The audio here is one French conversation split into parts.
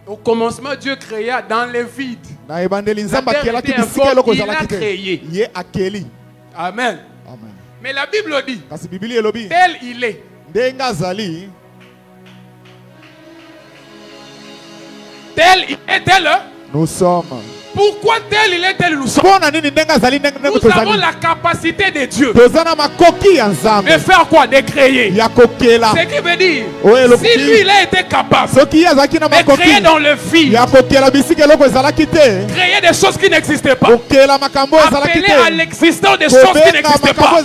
Au commencement, Dieu créa dans le vide. Na ebandeli nzamba La terre kelaki était bisika eloko informe, ezalaki il a créé. te. Ye akeli. Amen. Amen. Mais la Bible dit, Kasi Bibili elobi. tel il est. Ndenga azali. Tel il est tel. Nous sommes. Pourquoi tel il est tel nous sommes? Nous avons la capacité de Dieu de faire quoi? De créer. Ce qui veut dire, si lui il a été capable de créer dans le vide, créer des choses qui n'existaient pas, appeler à l'existence des choses qui n'existaient pas. Si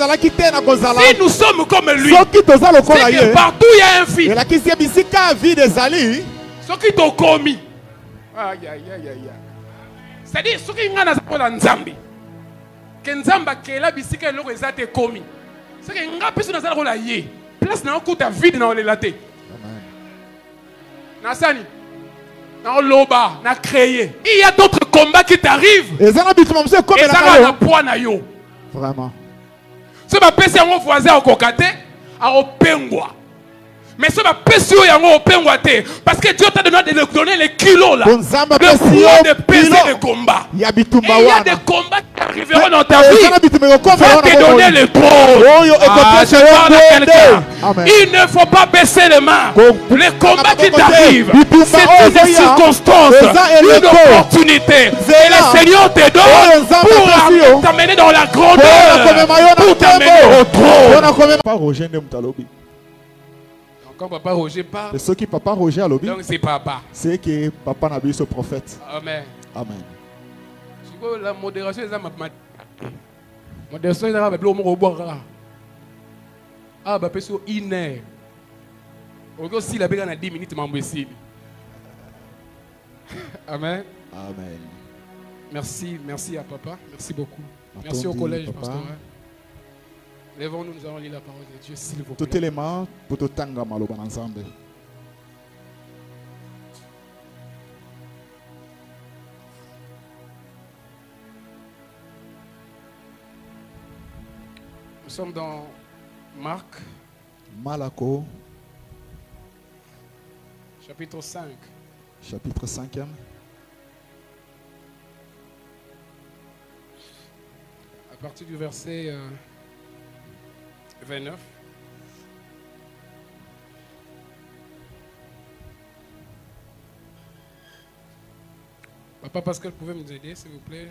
nous sommes comme lui, c'est que partout il y a un vide. Ce qui t'ont commis. Aïe aïe aïe aïe. C'est-à-dire, ce qui est dans Nzambi, que Nzamba qui est là, c'est que l'eau est été commis. C'est que n'a pas besoin de la yé. Place n'a pas de vide dans le laté. Nasani, dans l'oba, n'a créé. Il y a d'autres combats qui t'arrivent. Et ça n'a pas point na yo. Vraiment. Ce ma pèse à mon voisin au Kokate, à Opengwa. Mais ce n'est pas sûr parce que Dieu t'a donné les kilos là. Le poids de peser de combat. Et il y a des combats qui arriveront dans ta vie. Va te donner le trône. Je parle à quelqu'un. Il ne faut pas baisser les mains. Les combats qui t'arrivent, c'est une circonstance, une opportunité. Et le Seigneur te donne pour t'amener dans la grandeur, pour t'amener au trône. Quand Papa Roger parle, c'est ce qui Papa Roger a lobby. Donc c'est Papa. C'est que Papa n'a vu ce prophète. Amen. Amen. La modération est ma modération est ma boire. Ah bah parce que iné. Aussi la béga na 10 minutes m'embêter. Amen. Amen. Merci, merci à Papa. Merci beaucoup. Merci au collège pasteur. Lèvons-nous, nous allons lire la parole de Dieu, s'il vous plaît. Tout élément pour te tanga maloba ensemble. Nous sommes dans Marc. Malako. Chapitre 5. Chapitre 5e. À partir du verset 29. Papa Pascal, pouvez nous aider, s'il vous plaît?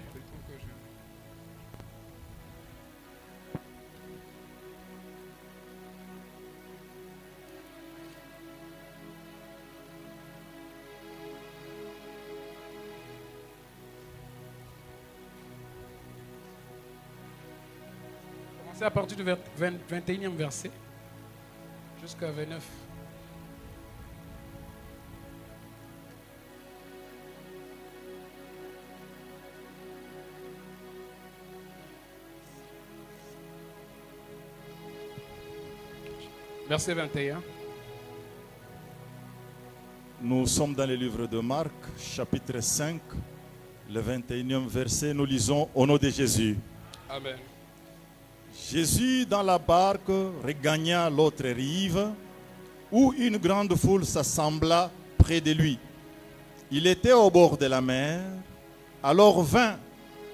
À partir du 21e verset jusqu'à 29. Verset 21. Nous sommes dans le livre de Marc, chapitre 5, le 21e verset. Nous lisons au nom de Jésus. Amen. Jésus, dans la barque, regagna l'autre rive, où une grande foule s'assembla près de lui. Il était au bord de la mer. Alors vint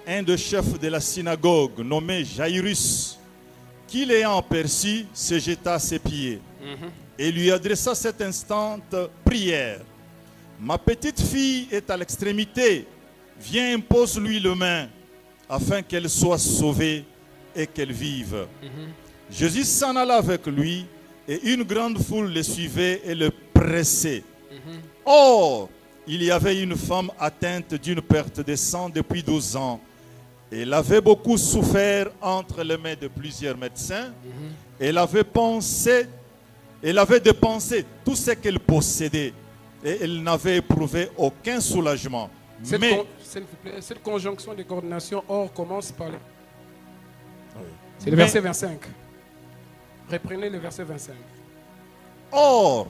un des chefs de la synagogue, nommé Jairus, qui l'ayant aperçu, se jeta à ses pieds et lui adressa cette instante prière. Ma petite fille est à l'extrémité. Viens, impose-lui les mains, afin qu'elle soit sauvée et qu'elle vive. Jésus s'en alla avec lui, et une grande foule le suivait et le pressait. Or, il y avait une femme atteinte d'une perte de sang depuis 12 ans. Elle avait beaucoup souffert entre les mains de plusieurs médecins. Elle avait dépensé tout ce qu'elle possédait, et elle n'avait éprouvé aucun soulagement. Cette conjonction de coordination, or, commence par... C'est le verset 25. Reprenez le verset 25. Or,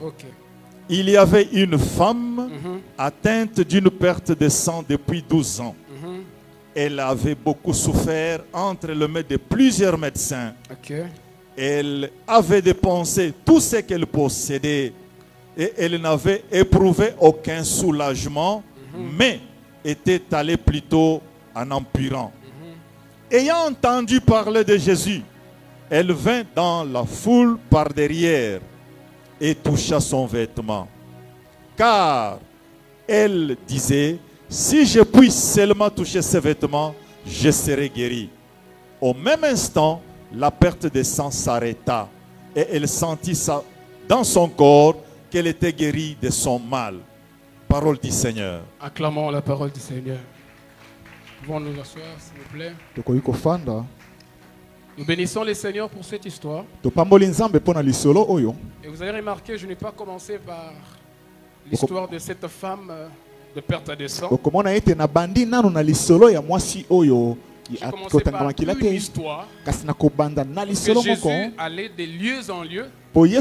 il y avait une femme atteinte d'une perte de sang depuis 12 ans. Elle avait beaucoup souffert entre les mains de plusieurs médecins. Elle avait dépensé tout ce qu'elle possédait et elle n'avait éprouvé aucun soulagement, mais était allée plutôt en empirant. Ayant entendu parler de Jésus, elle vint dans la foule par derrière et toucha son vêtement. Car elle disait, si je puis seulement toucher ses vêtements, je serai guérie. Au même instant, la perte de sang s'arrêta et elle sentit ça dans son corps qu'elle était guérie de son mal. Parole du Seigneur. Acclamons la parole du Seigneur. Nous pouvons nous asseoir, s'il vous plaît. Nous bénissons le Seigneur pour cette histoire. Et vous avez remarqué, je n'ai pas commencé par l'histoire de cette femme de perte de sang. J'ai commencé par une histoire que Jésus allait de lieu en lieu. Il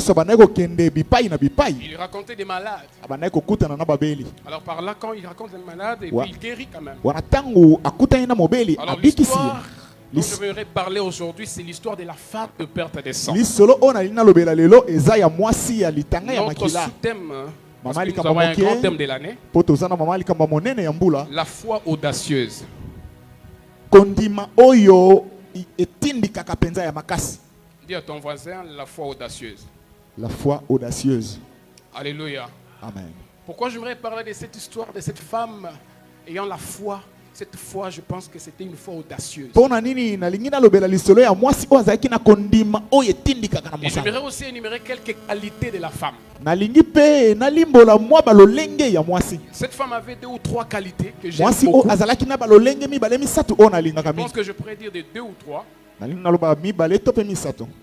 racontait des malades. Alors par là, quand il raconte des malades, et puis il guérit quand même. Alors l'histoire dont je voudrais parler aujourd'hui, c'est l'histoire de la femme de perte de sang. Notre sous-thème, parce que nous avons un grand thème de l'année, la foi audacieuse. Dis à ton voisin, la foi audacieuse. La foi audacieuse. Alléluia. Amen. Pourquoi j'aimerais parler de cette histoire de cette femme ayant la foi? Cette foi, je pense que c'était une foi audacieuse. Et j'aimerais aussi énumérer quelques qualités de la femme. Cette femme avait 2 ou 3 qualités que j'aime beaucoup. Je pense que je pourrais dire de 2 ou 3.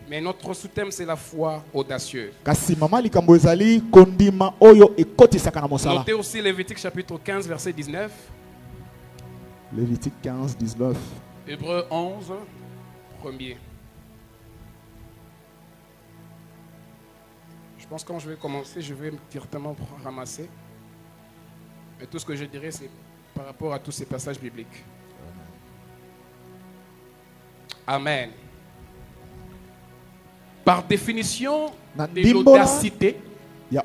Mais notre sous-thème, c'est la foi audacieuse. Notez aussi Lévitique chapitre 15, verset 19. Lévitique 15, 19. Hébreux 11, premier. Je pense que quand je vais commencer, je vais directement ramasser. Mais tout ce que je dirais, c'est par rapport à tous ces passages bibliques. Amen. Par définition de l'audacité. Il y a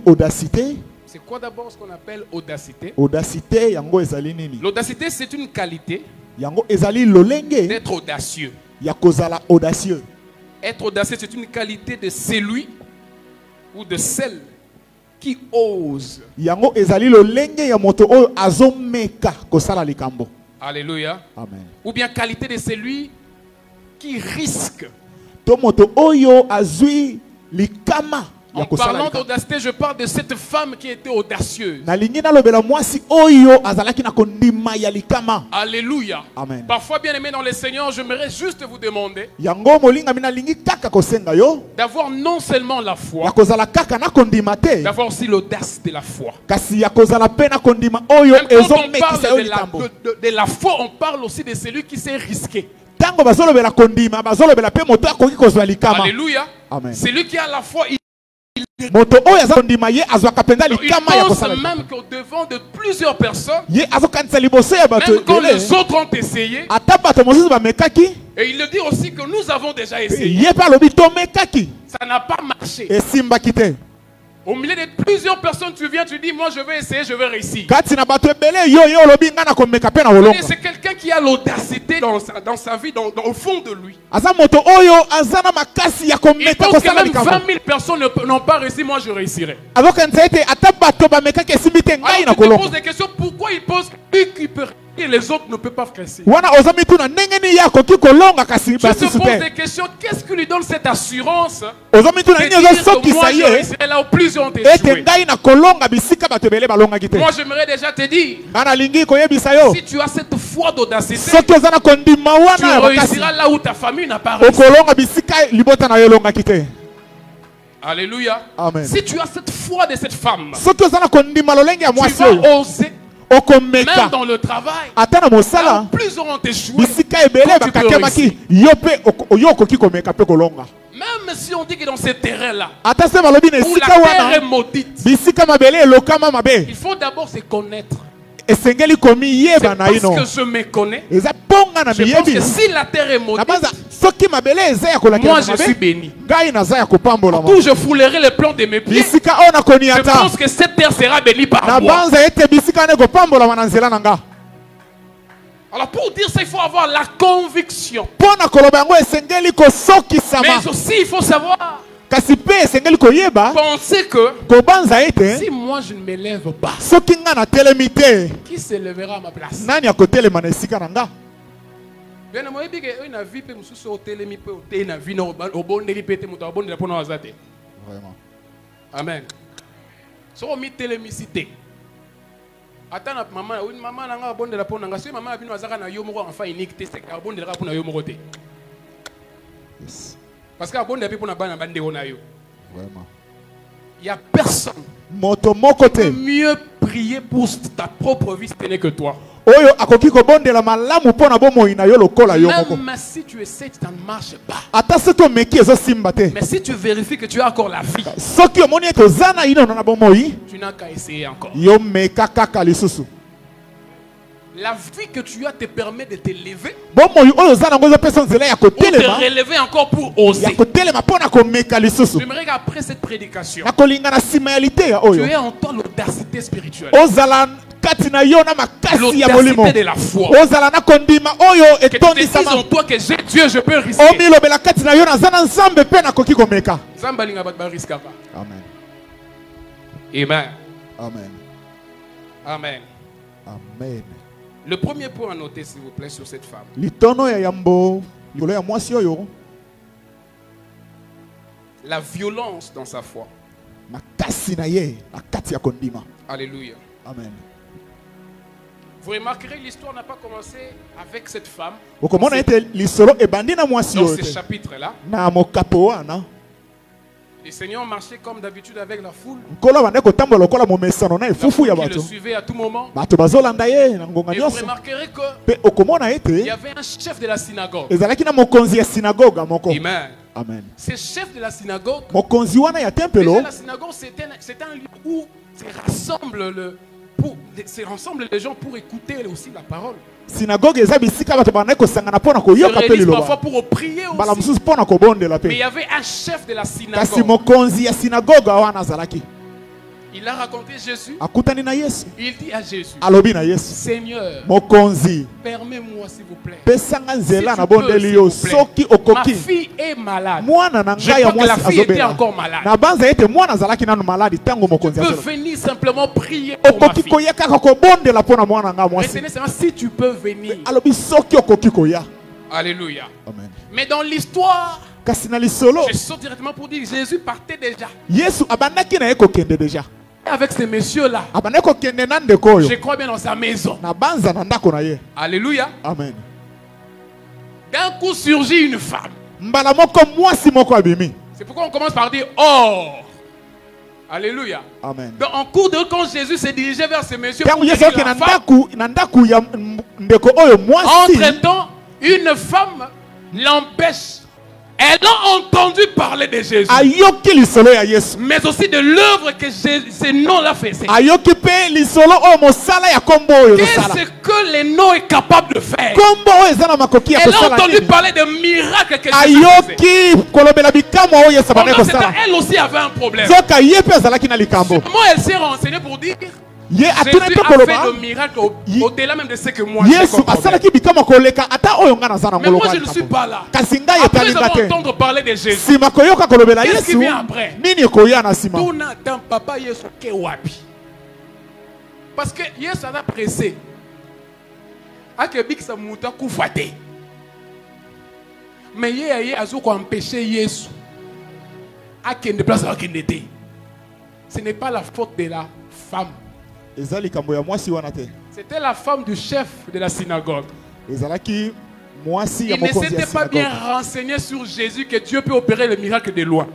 audacité. C'est quoi d'abord ce qu'on appelle audacité? L'audacité, c'est une qualité d'être audacieux. Audacieux. Être audacieux, c'est une qualité de celui ou de celle qui ose. Alléluia. Amen. Ou bien qualité de celui qui risque. En parlant d'audacité, je parle de cette femme qui était audacieuse. Alléluia. Amen. Parfois, bien aimé dans le Seigneur, j'aimerais juste vous demander d'avoir non seulement la foi, d'avoir aussi l'audace de la foi. Même quand on parle de la foi, on parle aussi de celui qui s'est risqué. Alléluia. Amen. Celui qui a la foi, il pense même qu'au devant de plusieurs personnes, même quand les autres ont essayé, et il le dit aussi que nous avons déjà essayé, ça n'a pas marché. Au milieu de plusieurs personnes, tu viens, tu dis, moi je vais essayer, je vais réussir. C'est quelqu'un qui a l'audacité dans sa vie, au fond de lui. Il pense que même 20 000 personnes n'ont pas réussi, moi je réussirai. Alors tu te poses des questions, pourquoi il pense lui qui peut réussir et les autres ne peuvent pas réussir? Tu te poses des questions, qu'est-ce qui lui donne cette assurance de dire que moi je réussirai là où plusieurs ont échoué? Moi j'aimerais déjà te dire, si tu as cette foi d'audacité, tu réussiras là où ta famille n'a pas réussi. Alléluia. Amen. Si tu as cette foi de cette femme, tu vas oser. Même dans le travail, plusieurs ont échoué. Même si on dit que dans ce terrain-là, où la terre est maudite, il faut d'abord se connaître. esengeli komi yeba c'est na parce ino que je me connais. eza ponga na Je pense que miyebi si la terre est maudite, nabanza soki mabele eza ya kolakela moi je suis béni. ngai naza ya kopambolama Tout je foulerai les plans de mes pieds. bisika oyo nakoni Je ata pense que cette terre sera bénie par moi. nabanza ete bisika ne kopambolama na nzela na nga Alors pour dire ça, il faut avoir la conviction. mpo na koloba yango esengeli kosokisama Mais aussi il faut savoir, kasi mpe esengeli koyeba penser que kobanza ete si moi je ne me lève pas, soki nga natelemi te qui se lèvera à ma place? nani akotelema na esika na nga Bien moi bi ke na vie pe mususu otelemi pe ote na vie na obondeli pe te muto abondela pona wazate. vraiment Amen. So mi telemi cité. Atana maman, oui maman na nga abondela pona nga, so maman abino azaka na yo moko enfant unique te, c'est abondela ka pona yo moko te. yes. Parce que abondela pe pona bana bande na yo. vraiment Il y a personne moto moko qui peut te mieux prier pour ta propre vie si ce n'est que toi. oyo akoki kobondela malamu mpo na bomoi na yo lokola yo moko Même si tu essaies, ça ne marche pas. ata soki omeki ezosimba te Mais si tu vérifies que tu as encore la vie, soki omoni ete oza na ino na bomoi tu n'as qu'à essayer encore. yo meka kaka lisusu La vie que tu as te permet de te lever bomoi oyo oza nango ezopesa nzela ya ou te kotelema relever encore pour ya oser. kotelema mpo na komeka lisusu J'aimerais qu'après cette prédication, nakolinga na nsima ya liteya tu oyo aies en toi l'audacité spirituelle, ozala kati na yo na makasi ya molimo l'audacité de la foi. ozala na kondima oyo Que tu te dises etondisama en toi que j'ai Dieu, je peux risquer. omilobela kati na yo naza na nzambe mpe nakoki komeka Zambalinga bat ba risquaka. amen Amen. amen Amen. amen Le premier point à noter, s'il vous plaît, sur cette femme. litono ya yambo likolo ya mwasi oyo La violence dans sa foi. makasi na ye na kati ya kondima Alléluia. amen Vous remarquerez que l'histoire n'a pas commencé avec cette femme. okomona ete lisolo ebandi na mwasi Dans oyo ce te chapitre-là, na mokapo wana le Seigneur marchait comme d'habitude avec la foule. nkolo abandi kotambola lokola momesano na La efufu foule ya qui le bato suivait à tout moment. bato bazolanda ye na ngonga Et vous nyonso remarquerez mpe okomona qu'il y ete avait un chef de la synagogue. ezalaki na mokonzi ya sinagoga moko Amen. amen Ce chef de la synagogue, mokonzi wana ya déjà, tempelo la synagogue, c'est un lieu où se rassemblent les gens pour écouter aussi la parole. sinagoge eza bisika bato bandaki kosangana mpo na Se koyoka mpe réunissent parfois liloba pour prier mbala aussi. mosusu mpo na kobondela Mais il y mpe avait un chef de la kasi synagogue. mokonzi ya sinagoga wana azalaki Il a raconté Jésus. akutani na yesu Il dit à Jésus, alobi na yesu Seigneur, mokonzi permets-moi s'il vous plaît. pesanga nzela Si na tu peux, bondeli s'il yo vous plaît. soki Ma okoki fille est malade. mwana na Je ngai ya crois que la mwasi fille était azobela encore malade. na banza ete mwana azalaki nanu maladi ntango mokonzi Tu peux azoloba venir simplement prier pour ma okoki fille. koya kaka kobondela mpo na mwana ngai mwasi Retenez seulement si tu peux venir. alobi soki okoki koya Alléluia. amen Mais dans l'histoire, kasi na lisolo je saute directement pour dire que Jésus partait déjà. yesu abandaki na ye kokende deja Avec ces messieurs-là, abandaki kokende na ndeko oyo je crois bien dans sa maison. na banza na ndako na ye Alléluia. amen D'un coup surgit une femme. mbala moko mwasi moko abimi C'est pourquoi on commence par dire or. Alléluia. amen Donc, en cours de route, quand Jésus s'est dirigé vers ces messieurs, ntango pour yesu guérir oke la femme, na ndaku ya ndeko oyo mwasi entre-temps, une femme l'empêche. Elle a entendu parler de Jésus, ayoki lisolo ya yesu mais aussi de l'œuvre que ce nom-là faisait. ayoki mpe lisolo oyo mosala ya kombo oyo Qu'est-ce ezosala que le nom est capable de faire? kombo oyo eza na makoki ya Elle a kosala entendu nini parler de miracles que Jésus faisait. ayoki kolobela bikamwa oyo yesu abandaki Pendant ce temps, kosala elle aussi avait un problème. zoka ye mpe azalaki na likambo Comment elle s'est renseignée pour dire ye atuna Jésus mpe a fait koloba le miracle au-delà même de ce que moi j'ai yesu comme problème. asalaki bikamwa koleka ata oyo nga naza Mais nango moi je ne lokola suis likambo pas là. kasi ngai Après etalinga avoir te entendu parler de Jésus, nsima koyoka kolobela qu'est-ce qui yesu vient après? nini ekoya na nsima tout n'attend papa Yesu ke wapi. Parce que Yesu a pressé. Akebikisa muta kufa te. Mais ye azo ko empêcher Yesu. Akende place akende te. Ce n'est pas la faute de la femme. eza likambo ya mwasi wana te C'était la femme du chef de la synagogue. ezalaki mwasi ya Il ne mokonzi s'était ya pas bien sinagoge renseigné sur Jésus que Dieu peut opérer le miracle de loin.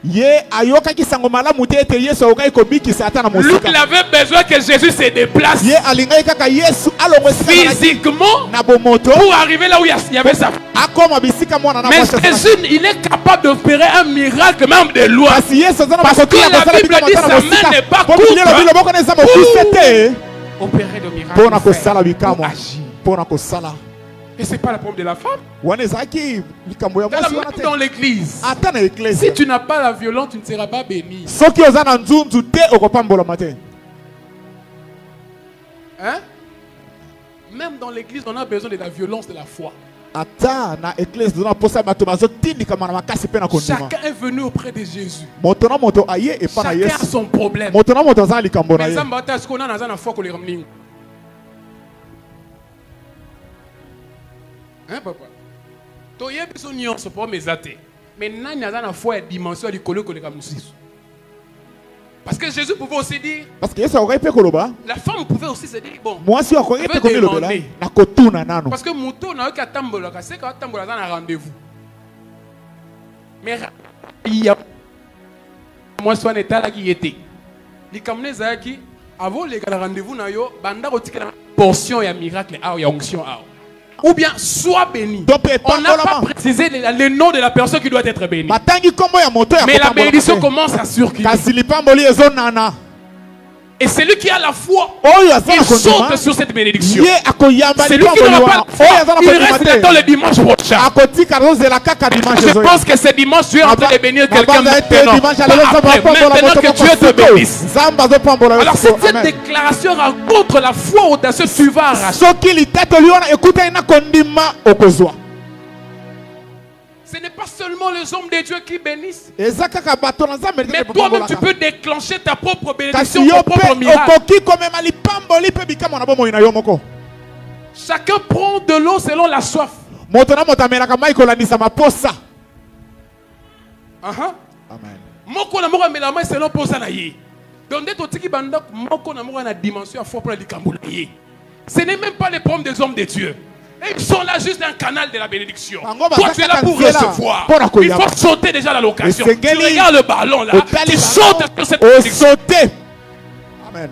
ye ayokaki sango malamu te ete yesu akokaki kobikisa ata na Lui, il mosika avait besoin que Jésus se déplace ye alingaki kaka yesu alongo esika physiquement na bomoto pour arriver là où il y avait sa femme. akoma bisika mwana na Mais mwasi azalaki. Jésus, il est capable d'opérer un miracle même de loin. kasi yesu aza na Parce makoki que ya la kosala Bible bikamwa dit ata na sa mosika main n'est pas po biblia elobi courte loboko na eza mokuse te opérer de miracles. Pour nakosala bikamwa. Pour nakosala. Et c'est pas le problème de la femme. Dans l'église. Si tu n'as pas la violence, tu ne seras pas béni. Hein? Même dans l'église, on a besoin de la violence de la foi. Chacun est venu auprès de Jésus. Chacun a son problème. Hein, papa? Tu as besoin de ce pour mes athées. Mais il y a une foi dimension du colloque comme nous. Parce que Jésus pouvait aussi dire. Parce que la femme pouvait aussi se dire bon. Moi si on peut demander. Parce que Mouto n'a qu'à tambola, c'est qu'à tambola dans un rendez-vous. Mais il y a moi soit état là qui était. Les kamne zaki avant les rendez-vous na yo banda kotika portion ya miracle ah ya onction ah. Ou bien soit béni. On n'a pas précisé le nom de la personne qui doit être bénie. Mais la bénédiction commence à circuler. Et celui qui a la foi, il saute sur cette bénédiction. Celui qui n'aura pas la foi, il reste dans le dimanche prochain. Je pense que ce dimanche, tu es en train de bénir quelqu'un maintenant. Maintenant que Dieu te bénisse. Alors si cette déclaration rencontre la foi audacieuse, tu vas arracher. Ce n'est pas seulement les hommes de Dieu qui bénissent. Mais toi-même, tu peux déclencher ta propre bénédiction, ton propre miracle. Chacun prend de l'eau selon la soif. Moko na moko mela mai selon posa na ye. Donc dès que tu banda moko na moko na dimension à foi pour la likambo na ye. Ce n'est même pas les problèmes des hommes de Dieu. Ils sont là juste un canal de la bénédiction. Toi tu es là pour recevoir. Il faut sauter déjà la location. Tu regardes le ballon là. Tu sautes sur cette bénédiction. Amen.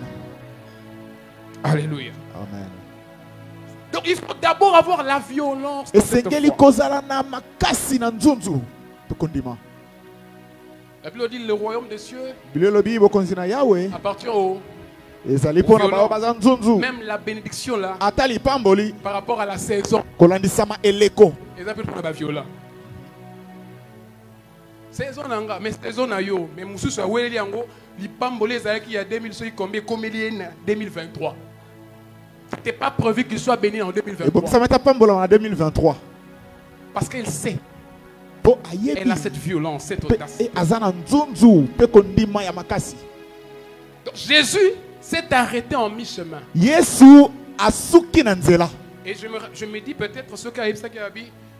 Alléluia. Amen. Donc il faut d'abord avoir la violence. La Bible dit le royaume des cieux appartient au même la bénédiction là par rapport à la saison saison nanga mais saison na yo mais mususu aweli yango lipamboli ezalaki il y a 2000 soki combien comme il est 2023 c'était pas prévu qu'il soit béni en 2023 parce qu'il sait elle a cette violence cette audace. Donc Jésus s'est arrêté en mi-chemin. Et je me dis peut-être ceux qui arrivent,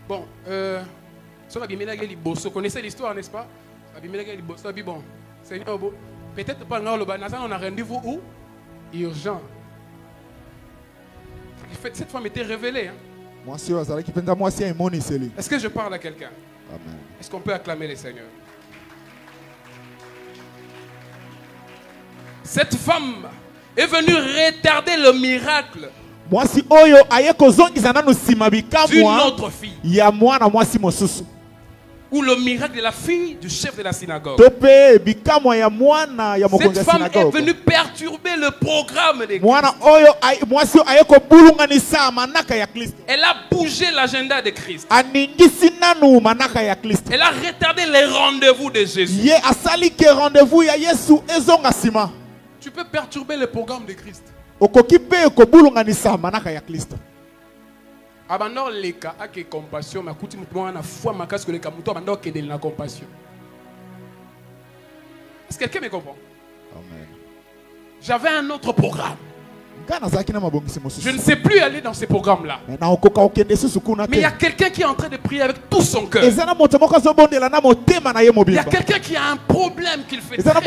bon, vous connaissez l'histoire, n'est-ce pas? Bon, Seigneur, peut-être pas on a rendez-vous où? Urgent. Cette femme était révélée. Hein? Est-ce que je parle à quelqu'un? Est-ce qu'on peut acclamer les seigneurs? Cette femme est venue retarder le miracle d'une autre fille. Ou le miracle de la fille du chef de la synagogue. Cette femme est venue perturber le programme de Christ. Elle a bougé l'agenda de Christ. Elle a retardé les rendez-vous de Jésus. Tu peux perturber le programme de Christ. Abandon les cas avec compassion, ma coutume na foi ma casque le kamuto abandon que de la compassion. Est-ce que quelqu'un me comprend? Amen. J'avais un autre programme. Je ne sais plus aller dans ces programmes-là. Mais il y a quelqu'un qui est en train de prier avec tout son cœur. Il y a quelqu'un qui a un problème qu'il fait très mal.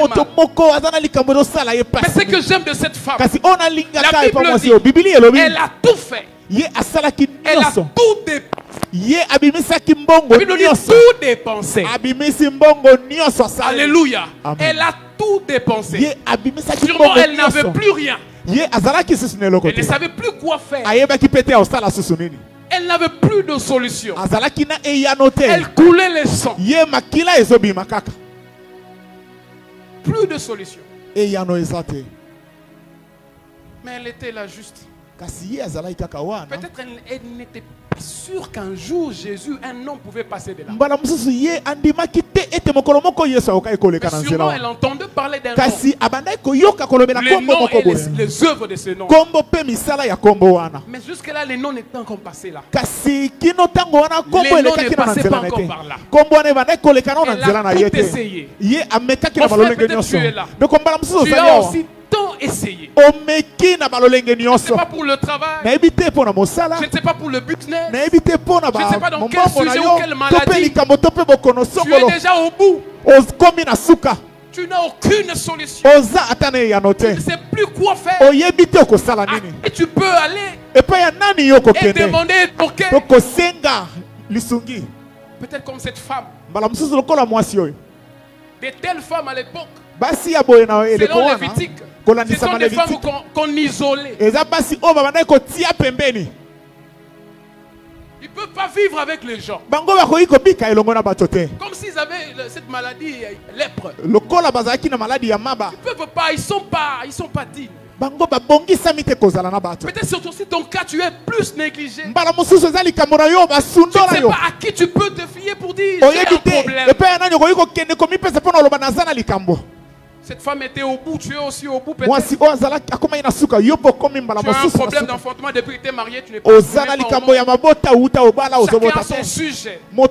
Mais ce que j'aime de cette femme, la Bible dit, elle a tout fait. Elle a tout dépensé. La Bible dit tout dépensé. Alléluia. Elle a tout dépensé. Sûrement elle n'avait plus rien. Elle ne savait plus quoi faire. Elle n'avait plus de solution. Elle coulait le sang. Plus de solution. Mais elle était là juste. Peut-être elle n'était pas sûre qu'un jour Jésus, un homme, pouvait passer de là. Mais sûrement elle entendait parler d'un homme. Les œuvres de ce nom. Mais jusque-là, les noms n'étaient encore passés là. Les noms ne passaient pas encore par là. Elle a tout essayé. Mon frère, peut-être tu es là. Tu as aussi tant essayé. Je ne sais pas pour le travail. Je ne sais pas pour le business. Je ne sais pas dans quel sujet ou quelle maladie. Tu es déjà au bout. Tu n'as aucune solution. Tu ne sais plus quoi faire. Et tu peux aller et demander pour quel. Peut-être comme cette femme. De telles femmes à l'époque. Selon Lévitique. Ce sont des femmes qu'on isolait. Ils ne peuvent pas vivre avec les gens. Comme s'ils avaient cette maladie, lèpre. Ils ne peuvent pas, ils sont pas dignes. Peut-être surtout si ton cas tu es plus négligé. Tu ne sais pas à qui tu peux te fier pour dire j'ai un problème. Cette femme était au bout, tu es aussi au bout peut-être. Tu as un problème d'enfantement depuis que tu es marié, tu n'es pas chacun a son sujet. Mais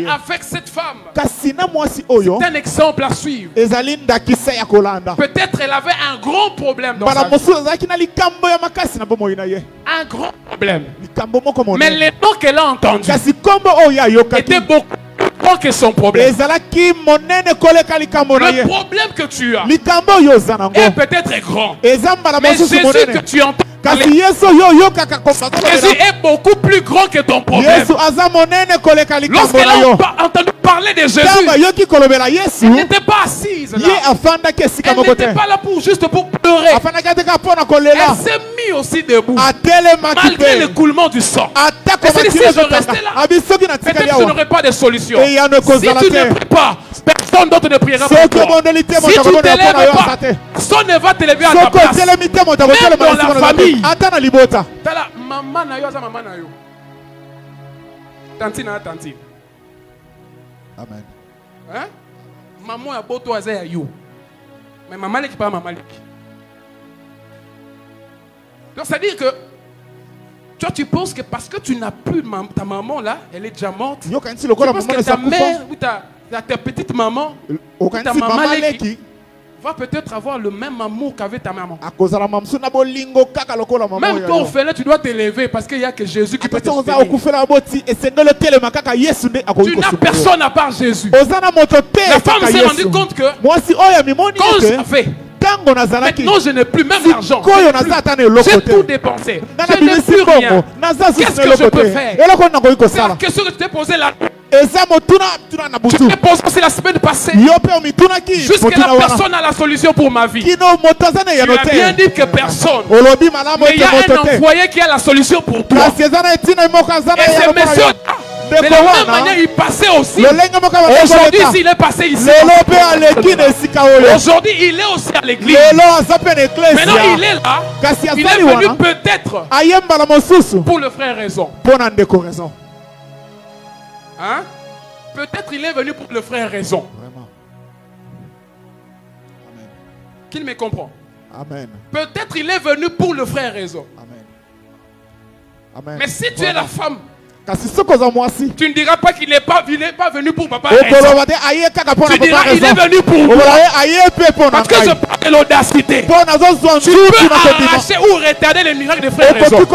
avec cette femme, c'est un exemple à suivre. Peut-être elle avait un grand problème dans sa vie. Un grand problème. Mais les noms qu'elle a entendus étaient beaucoup que son problème. Le problème que tu as est peut-être grand. Mais Jésus que tu entends Jésus est beaucoup plus grand que ton problème. Lorsqu'elle a entendu parler de Jésus, elle n'était pas assise là. Elle n'était pas là juste pour pleurer. Elle s'est mise aussi debout malgré l'écoulement du sang. Et c'est si je restais là, peut-être que je n'aurais pas de solution. Si tu ne pries pas, personne d'autre ne priera pour toi. Si tu ne t'élèves pas, personne ne va t'élever à ta place. Même dans la famille. Tala maman na yo aza maman na yo. Tantine na tantine. Amen. Hein? Maman ya boto aza ya yo. Mais maman leki pas maman leki. Donc ça veut dire que toi tu penses que parce que tu n'as plus ta maman là, elle est déjà morte. Tu penses que ta mère ou ta petite maman, ta maman leki va peut-être avoir le même amour qu'avait ta maman. Même toi, orphelin, tu dois t'élever parce qu'il n'y a que Jésus qui peut te soutenir. Tu n'as personne à part Jésus. La femme s'est rendue compte que quand j'avais, maintenant je n'ai plus même l'argent. J'ai tout dépensé. Je n'ai plus rien. Qu'est-ce que je peux faire? C'est la question que tu t'es posée là. Tu t'es posé aussi la semaine passée. Jusque-là, personne n'a la solution pour ma vie. Tu as bien dit que personne. Mais il y a un envoyé qui a la solution pour toi. Et ce monsieur, de la même manière, il passait aussi. Aujourd'hui, s'il est passé ici. Aujourd'hui, il est aussi à l'église. Maintenant, il est là. Il est venu peut-être pour le frère raison. Hein? Peut-être il est venu pour le frère raison. Vraiment. Amen. Qu'il me comprend. Amen. Peut-être il est venu pour le frère raison. Amen. Amen. Mais si tu es la femme, tu ne diras pas qu'il n'est pas venu pour papa raison. Tu diras il est venu pour moi. Parce que je parle de l'audacité. Tu peux arracher ou retarder les miracles des frères raison.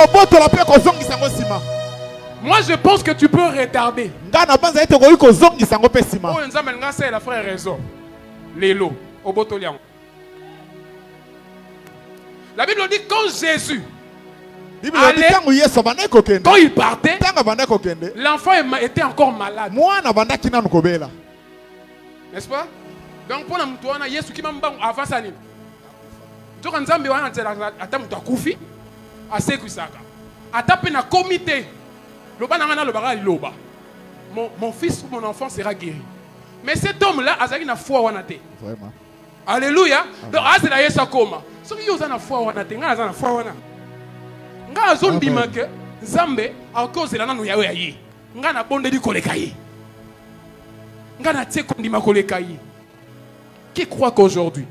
Moi je pense que tu peux retarder. La frère raison. Lélo. La Bible dit quand Jésus allait, quand il partait, l'enfant était encore malade. N'est-ce pas? Donc pour la Yesu qui m'a avant ça. Donc Nzambe wana ata mutu akufi asekusaka. Ata pe na comité. Mon fils ou mon enfant sera guéri. Mais cet homme-là, il a foi. Vraiment. Alléluia. Donc, c'est la yesa koma. Ce qui est en foi, on a tenga na foi wana. Nga zone dimake, Zambe à cause de la nanu yawe ayi. Nga na bonde di kolekayi. Nga na tie kondima kolekayi. Qui croit qu'aujourd'hui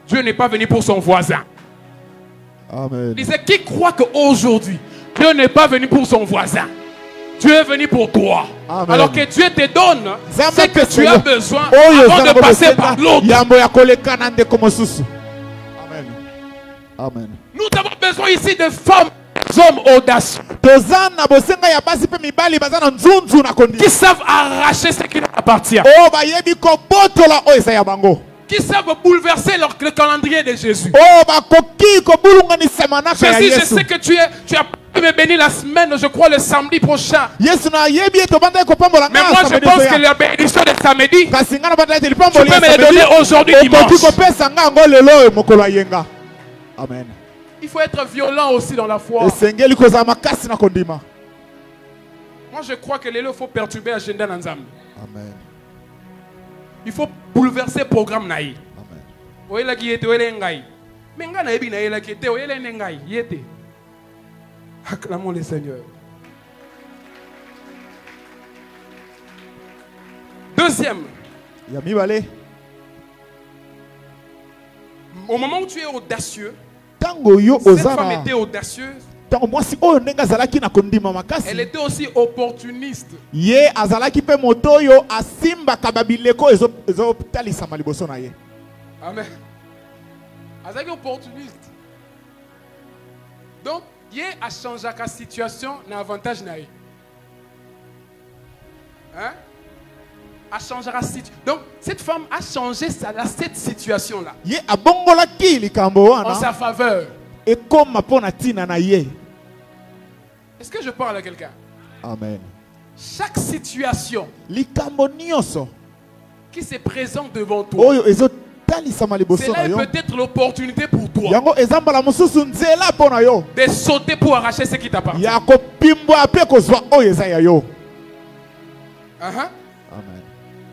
Dieu n'est pas venu pour son voisin? Amen. Disait qui croit qu'aujourd'hui Dieu n'est pas venu pour son voisin? Dieu est venu pour toi. Amen. Alors que Dieu te donne Zambe ce que tu as besoin Oyo avant de passer par l'autre. Yambo ya koleka nande komo susu. Amen. Amen. Nous avons besoin ici de femmes, hommes audacieux Tozana bosenga ya basi pe mibali bazana nzunzu na kondi. qui savent arracher ce qui leur appartient, Oh bayebi ko botola o esa ya bango. qui savent bouleverser le calendrier de Jésus. Oh bakoki ko bulungani semanaka ya Jésus, je Yesu. sais que tu as pu me bénir la semaine, je crois le samedi prochain. Yesu na yebi to banda ko pambola Mais moi je pense que la bénédiction de samedi, kasi ngana banda te tu pambola. peux me les donner aujourd'hui dimanche. Ko pesa nga lelo mokolo yenga. Amen. Il faut être violent aussi dans la foi. Esengeli ko za makasi na kondima. Moi je crois que il faut perturber l'agenda d'Anzam. Amen. Il faut bouleverser le programme naï. Amen. Oyela ki yete oyela ngai. Mais nga na yebi na yela ki yete oyela ngai yete. Acclamons le Seigneur. Deuxième, Ya mibale. au moment où tu es audacieux, Tango yo cette femme ozana. était audacieuse, Tango mwasi oyo ndenga zalaki na kondima makasi. elle était aussi opportuniste. Ye azalaki pe moto yo asimba kababileko ezo talisa maliboso na ye. Amen. Azaki opportuniste. Donc, il a changé la situation dans l'avantage naï. Hein? A changé la situation. Donc, cette femme a changé cette situation-là Ye abongola ki likambo en wana sa faveur. ekoma pona tina na ye. Est-ce que je parle à quelqu'un? Amen. Chaque situation Likambo nyonso qui se présente devant toi, oyo ezo talisa maliboso na cela est yo. peut-être l'opportunité pour toi Yango ezambala mususu nzela pona yo. de sauter pour arracher ce qui t'appartient. Ya kopimbwa pe kozwa oyo eza ya yo. Uh-huh. Amen.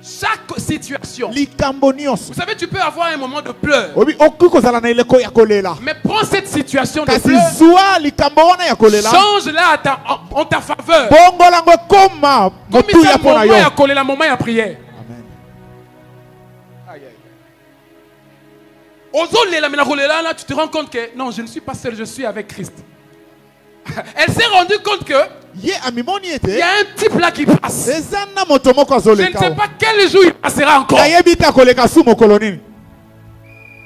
Chaque situation. Likambo nyonso. Vous savez, tu peux avoir un moment de pleurs. Obi oki kozala na eleko ya kolela. Mais prends cette situation de Kasi pleurs, zwa likambo wana ya kolela. change-la en ta faveur. Bongola ngo koma Comme motu ça, ya pona moment yo. à coller la moment à prière. Amen. Aïe, aïe, aïe. Ozolela, mais la kolela, là, tu te rends compte que non, je ne suis pas seul, je suis avec Christ. Elle s'est rendue compte que Ye amimoni il y ete a un type là qui passe. ezana moto moko Je ne azoleka. sais pas quel jour il passera encore. Nayebi te akoleka su mokolo nini.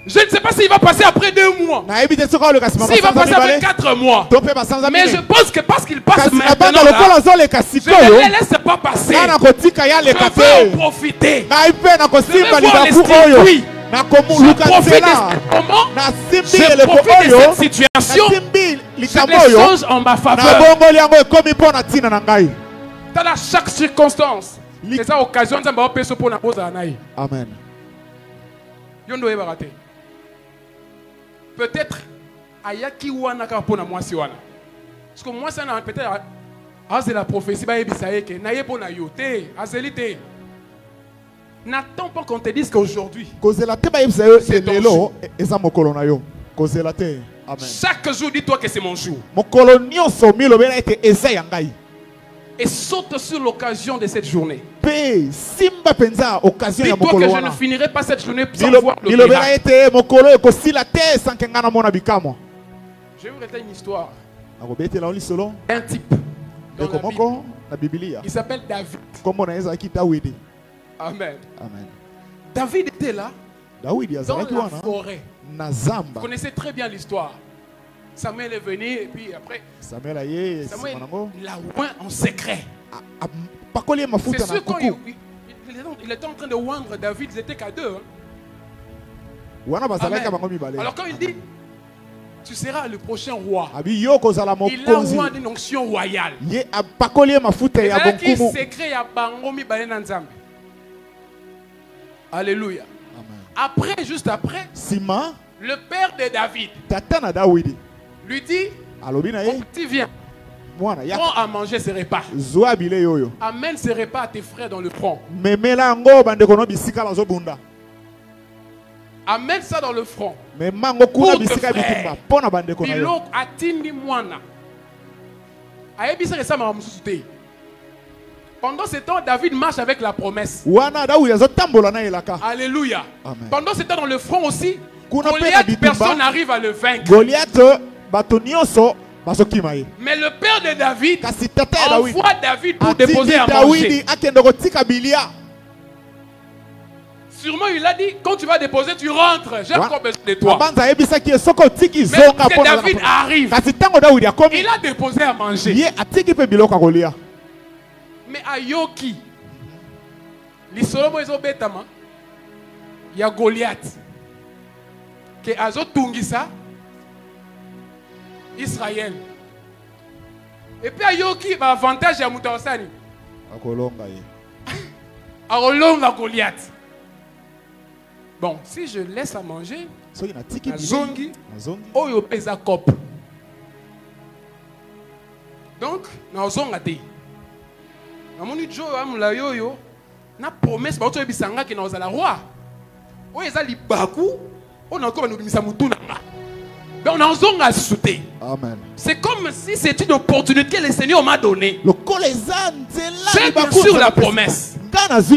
Je ne sais pas s'il va passer après 2 mois. Nayebi te soki aoleka sima S'il va basanza passer après mibale. 4 mois. To pe basanza Mais je minei. pense que parce qu'il passe Kasi maintenant abanda lokola là, azoleka je ne sikoyo. les laisse pas passer. Nga nakotika ya Je leka veux en te. profiter. Ngai mpe nakosimba Je vais voir libaku les oyo. circuits. Je Nakomuluka profite de nzela. ce moment. Nasimbi Je eleko profite de oyo. cette situation. Nasimbi Je likambo les oyo. change en ma faveur. Nabongoli yango ekomi mpo na ntina na ngai. Dans chaque circonstance. Et ça, occasion, ça va passer pour la pause à Anaï. Amen. Yondo est baraté. Peut-être, ayaki wana ka pour moi si wana. Parce que moi, ça n'a peut-être. Ah, c'est la prophétie, bah, ebisaye que naïe pour na yote, azélité. N'attends pas qu'on te dise qu'aujourd'hui, Kozela te bayebisa yo C'est ton lelo eza mokolo na yo. Kozela te. Amen. chaque jour, dis-toi que c'est mon jour. Mokolo nyonso milobela ete eza ya ngai. Et saute sur l'occasion de cette journée. Pe simba penza occasion ya Dis-toi mokolo que je wana. ne finirai pas cette journée sans voir le Milobela miracle. ete mokolo ekosila te sanke nga na mona bikamwa. Je vais vous raconter une histoire Nakobetela oli solo. d'un type dans Ndeko la Bible. moko na Biblia. Il s'appelle David. Kombo na ezalaki Dawidi. Amen. Amen. David était là Dawidi dans azalaki la wana forêt. na Vous zamba. connaissez très bien l'histoire. Samuel est venu et puis après, Samuel aye Samuel simanango. l'a oint en secret. Pakoli C'est mafuta na sûr quand kuku. il était en train de oindre David, ils étaient qu'à 2. Hein. Wana bazalaki Amen. bango mibale. Alors quand il dit, tu seras le prochain roi, Abi yo kozala il a mokonzi. oint une onction royale. Ye apakoli mafuta Et ya là qui bonkumu. secret ya bango mibale na Nzambe. Alléluia. Amen. Après, juste après, Sima le père de David tata na Dawidi. lui dit, Alobi na mon ye petit viens, mwana ya prends à manger ce repas. zwa bile yoyo. Amène ce repas à tes frères dans le front. Memela ngo bandeko no bisika bazobunda. amène ça dans le front. Mais mango Pour kuna te bisika frère. bitumba pona bandeko na yo. Biloko atindi mwana. Ayebisa resa ma mususu te. Pendant ce temps, David marche avec la promesse. Wana Daudi azotambola na elaka. Alléluia. Amen. Pendant ce temps, dans le front aussi, Kuna pe na Goliath, bitumba. personne n'arrive à le vaincre. Goliath bato nyonso bazokima ye. Mais le père de David Kasi tata ya Daudi envoie David pour atindi déposer à Daudi manger. akende kotika bilia. Sûrement, il a dit, quand tu vas déposer, tu rentres. J'ai encore besoin de toi. Abanza yebisa ki soko tiki Mais zonga lorsque pona. David arrive, Kasi tango Daudi akomi il a déposé à manger. ye atiki pe biloko ya kolia. Mais à Yoki, l'isolomo ezo betama, il y a Goliath. Que azo tungisa Israël. Et puis à Yoki, bah avantage ya Moutaosani. Akolonga ye. À Olonga Goliath. Bon, si je laisse à manger, Soki na tiki na zongi, Zongi. oyo pesa cop. Donc, na zonga te. Na moni jo amula yoyo, na promesse ba oto bisanga ke na ozala roi. Oyo eza libaku, on a encore nous mutu na nga. Mais on a zonga souté. Amen. C'est comme si c'est une opportunité que le Seigneur m'a donnée. Le colezan nzela J'ai bien sûr la promesse.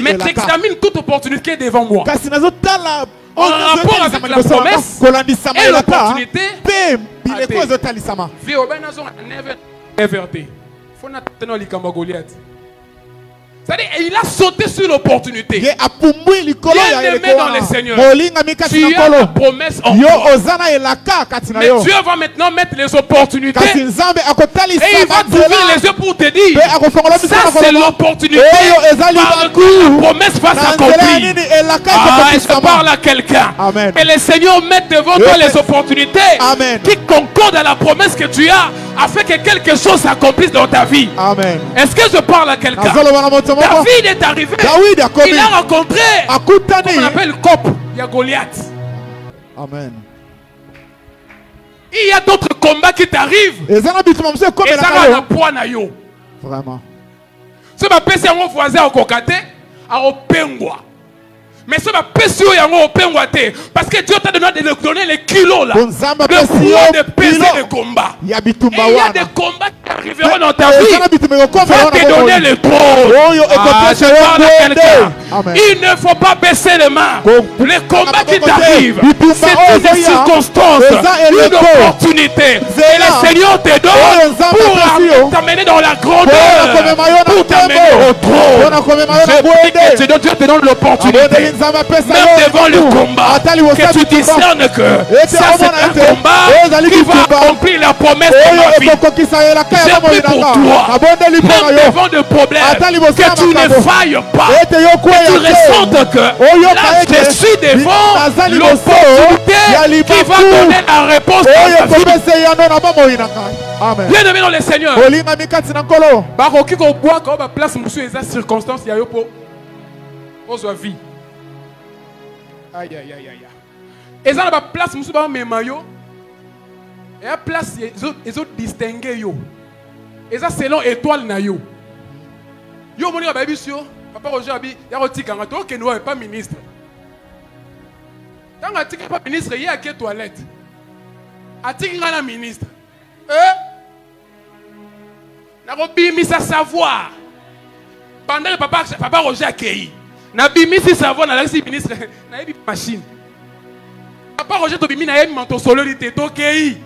Mais j'examine toute opportunité qui est devant moi. Kasi nazotala En rapport avec la promesse et l'opportunité, bileko ezotalisama. vie au ben nazon never faut na teno likamba Goliath. C'est-à-dire il a sauté sur l'opportunité. Ye apumbwi likolo ya Bien-aimé dans le Seigneur, molinga mikati tu na as la kolo. promesse en Yo toi. ozana elaka kati na Mais yo. Dieu va maintenant mettre les opportunités Kasi nzambe akotalisa et il va t'ouvrir les yeux pour te dire Pe akofongola ça misana c'est kolo. l'opportunité Oyo eza par libaku. laquelle la promesse va Na nzela s'accomplir. nini elaka Ah, et je ekotisama. parle à quelqu'un. Amen. Que le Seigneur mette devant toi les opportunités Amen. qui concordent à la promesse que tu as afin que quelque chose s'accomplisse dans ta vie. Amen. Est-ce que je parle à quelqu'un? Nazoloba na moto moko. David est arrivé. David akomi. Il a rencontré Akutani. on appelle Cop. Il y a Goliath. Amen. Il y a d'autres combats qui t'arrivent. Ezana bituma mse Et komela ça na va yo. na poids na yo. Vraiment. Ce ma pèse yango voisin au kokate à opengwa. Mais ce ma pèse yango opengwa te parce que Dieu t'a donné les kilos là. Bonzamba Le pesi yo poids de peser kilo. les combats. Ya Et bitumba il y a wana. des combats qui arriveront dans ta vie. Ezana bituma yo Va komela te donner le trône. Oyo Ah, je ekotesa parle à quelqu'un. Amen. Il ne faut pas baisser les mains. Ko- Les combats qui Ko- t'arrivent, Bitumba c'est oyo une ya. circonstance, Eza une eleko. opportunité. Et Zela. le Seigneur te Oyo donne nzambe pour apesi yo. t'amener dans la Pona grandeur, komema yo na pour t'amener tembo. au trône. Pona komema yo na Je prie que bwende. Dieu te donne l'opportunité. Abondeli nzambe apesa Même yo. devant le combat, Atali wosa que tu bitumba. discernes que Ete ça c'est omona un ete. combat Ezali qui va bitumba. accomplir la promesse de Oyo ma vie. ekokokisa elaka ya J'ai bomoi pris pour nanga. toi, Abondeli mpona même yo. devant de problèmes, Atali bosa que tu ne makambo. failles pas, Ete yo que kweya tu te. ressentes que Oyo là kaeke. je suis devant Nazali l'opportunité boso ya qui va libaku. donner la réponse Oyo à ta vie. ekopesa yano na bomoi nanga. Amen. Bien aimé dans le Seigneur, Olinga mikati na nkolo. bakoki kobwaka oyo baplace mosusu eza circonstance ya yo mpo ozwa vie. Aïe, aïe, aïe, aïe. Eza na baplace mosusu bamema yo eya place ezodistingue yo eza selon étoile na yo. Yo omoni bayebi biso yo papa Roger abi ya kotikanga tokende wapi pas ministre. Ntango atiki pas ministre ye ake toilette atiki nga na ministre nakobimisa savoir pendant que papa Roger akei nabimisi savoir nalakisi ministre nayebi machine. Papa Roger tobimi nayebi manto sololi te tokei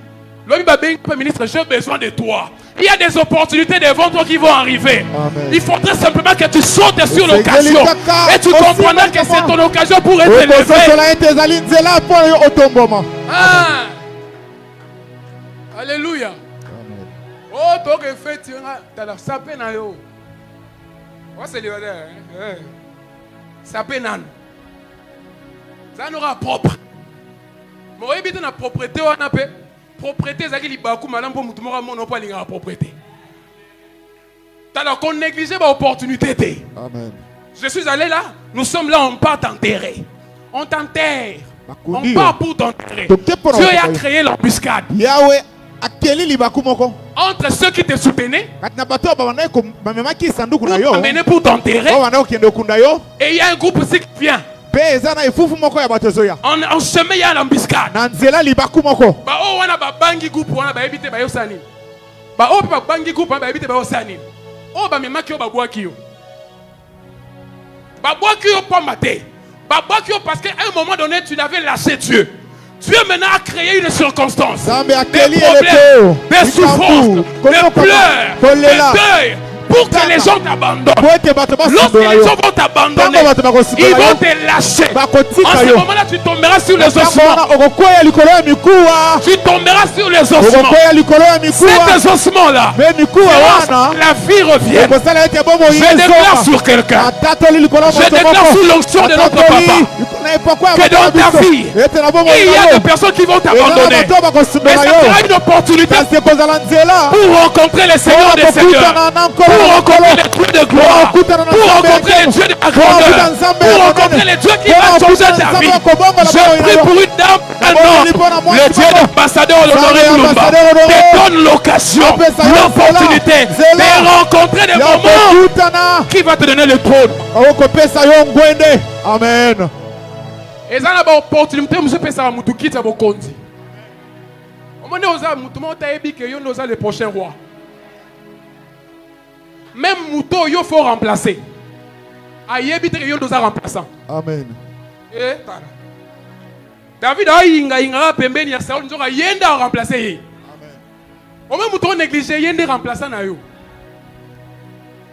lobi babengi pas ministre, j'ai besoin de toi. Il y a des opportunités devant toi qui vont arriver. Amen. Il faudrait simplement que tu sautes sur C'est l'occasion Kaka, et tu aussi comprendras que maintenant. c'est ton occasion pour être élevé. Okososola ete ezali nzela mpo yo otomboma. Ah. Alléluia. Oh, toi que fait tu as la sapé na yo. Oh, c'est le sapé nan. Ça n'aura propre. Moi, je na propriété wana pe. Propriété zaki libaku madame pour mutu moko mono pa linga propriété. T'as la qu'on négligé ba opportunité te. Amen. Je suis allé là, nous sommes là, on part t'enterrer. On t'enterre. On Bakundi part yo. pour t'enterrer. Donc, t'es pour Dieu a enterrer. créé l'embuscade Yahweh akeli libaku moko. entre ceux qui te soutenaient Kati na bato babanda ko bamemaki sanduku na pour yo. t'amener pour t'enterrer. Babanda okende okunda yo. Et il y a un groupe aussi qui vient En chemin, il y a l'embuscade. Bah oh, on a ba bangi groupe, on a ba éviter ba yosani. Bah oh, ba bangi groupe, on a ba éviter ba yosani. Oh, ba memaki yo ba boaki yo. Ba boaki yo pas maté. Ba boaki yo parce qu'à un moment donné, tu l'avais lâché Dieu. Dieu maintenant a créé une circonstance. Des problèmes, des souffrances, des pleurs, des deuils. Pour que les gens t'abandonnent. Lorsque les gens vont t'abandonner, ils vont te lâcher. En ce moment-là, tu tomberas sur les ossements. Tu tomberas sur les ossements. Ces ossements-là, la vie revient. Je déclare sur quelqu'un. Je déclare sous l'onction de notre papa que dans ta vie, il y a des personnes qui vont t'abandonner. Mais ça sera une opportunité pour rencontrer les seigneurs des seigneurs. Pour rencontrer les dieux de gloire, pour rencontrer les dieux de la grandeur, pour rencontrer les dieux qui vont changer ta vie. Je prie pour une dame, un homme, le Dieu d'ambassadeur Honoré Lumba te donne l'occasion, l'opportunité de rencontrer des moments qui va te donner le trône. Amen. Et ça n'a pas opportunité, je peux ça mutu qui t'a bokondi. Au moment où ça mutu monta ebi que yo nous a le prochain roi. Même Mouto, il faut remplacer. Ayebi te yo nous a remplaçant. Amen. Eh, David a inga pembeni ya Saul nzoka yenda remplacer. Amen. Au même Mouto négligé yenda remplaçant na yo.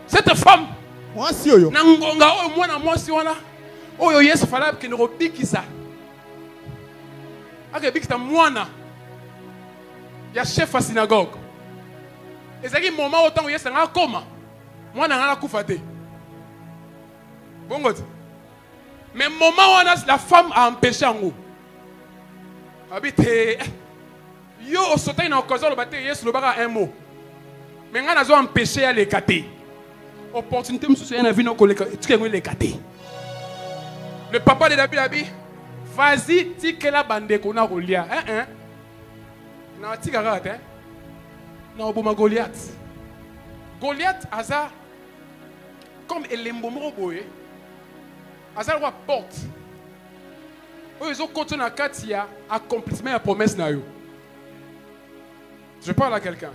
Cette femme, moi si yo. Nangonga o mwana mwasi wana. Oyo Yesu fala ke no bikisa. Ake bikisa mwana ya chef à synagogue. Ezaki moment autant où Yesu nga koma. Mwana nga kufa te. Bongo. Mais moment où la femme a empêché ngo. Habite yo osote na occasion le bate Yesu le baka un mot. Mais nga nazo empêcher à l'écarter. Opportunité mususu ya na vie no ko l'écarter. Le papa de David a dit, vas-y, tique la bande qu'on a Goliath. Non, tique à rate, non, bon, Goliath. Goliath, Asa, comme elle est mbomo boye, Asa le porte. Ils ont continué à Katia, accomplissement la promesse na yo. Je parle à quelqu'un.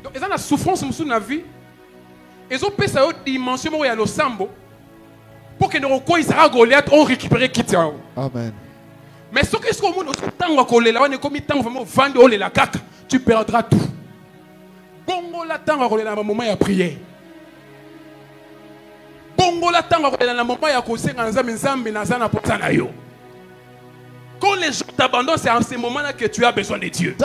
Donc, ils ont la souffrance dans la vie. Ils ont payé sa dimension où il y a le sambo. Pour que nous reconnaissions Goliath, on récupère Kitia. Amen. Mais ce que nous avons la caca, tu perdras tout. Bongo la tango à moment de prière. Bongo la tango à moment de conseil en Zambi Nazana pour Sanayo. Quand les gens t'abandonnent, c'est en ce moment-là que tu as besoin de Dieu.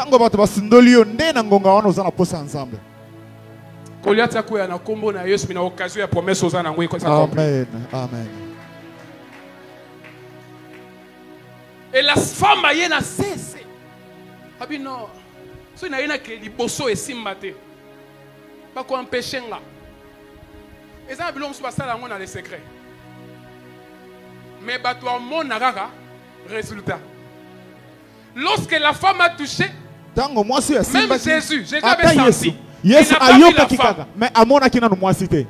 Goliath a quoi na combo na Yesu na occasion ya promesse aux ana ngwe ko ça. Amen. Amen. Et la femme a yena cessé. Abi non. So na yena ke liboso esimbate. Ba ko empêcher nga. Et ça bilom so sala ngo na le secret. Mais ba toi mon nakaka résultat. Lorsque la femme a touché, même Jésus avait senti. Yes, ayoka kikaka. Mais amona kina no mwasite.